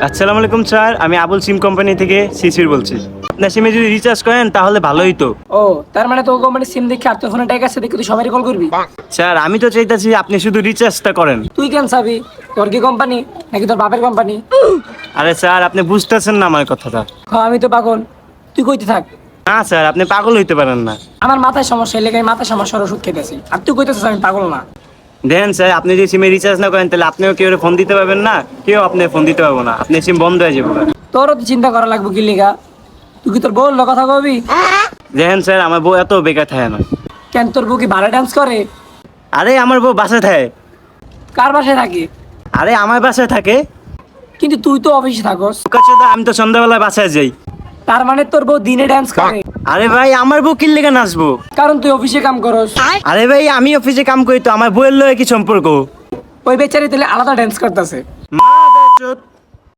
আসসালামু আলাইকুম স্যার, আমি আবুল সিম কোম্পানি থেকে শিশির বলছি। আপনার সিমে যদি রিচার্জ করেন তাহলে ভালোই তো। ও তার মানে তো কোম্পানির সিম দেখে আর তোর ফোনে ট্যাগ আছে দেখে তুই সবাই কল করবি? স্যার আমি তো চাইতেছি আপনি শুধু রিচার্জটা করেন। তুই কেন চাবি? তোর কি কোম্পানি নাকি তোর বাপের কোম্পানি? আরে স্যার আপনি বুঝতেছেন না আমার কথাটা। হ্যাঁ আমি তো পাগল, তুই কইতে থাক। না স্যার, আপনি পাগল হইতে পারেন না। আমার মাথায় সমস্যা, এই লেগে আমি মাথায় সমস্যার ওষুধ খেতেছি, আর তুই কইতেছিস আমি পাগল না। দেখেন স্যার, আপনি যদি সিমে রিচার্জ না করেন তাহলে আপনিও কেউ ফোন দিতে পারবেন না, কেউ আপনি ফোন দিতে পারবো না, আপনি সিম বন্ধ হয়ে যাবে। তোরও তো চিন্তা করা লাগবে কি লিগা? তুই কি তোর বউর কথা কবি? দেখেন স্যার, আমার বউ এত বেকার থাকে না। কেন তোর বউ কি ভাড়া ডান্স করে? আরে আমার বউ বাসায় থাকে। কার বাসায় থাকে? আরে আমার বাসায় থাকে। কিন্তু তুই তো অফিসে থাকস। আমি তো সন্ধ্যাবেলায় বাসায় যাই। তার মানে তোর বউ দিনে ডান্স করে? আরে ভাই, আমার বউ কি লেগে নাচবো? কারণ তুই অফিসে কাম করস। আরে ভাই, আমি অফিসে কাম করি তো, আমার বউয়ের লয়ে কি সম্পর্ক? ওই বেচারি তাহলে আলাদা ডান্স করতেছে। মা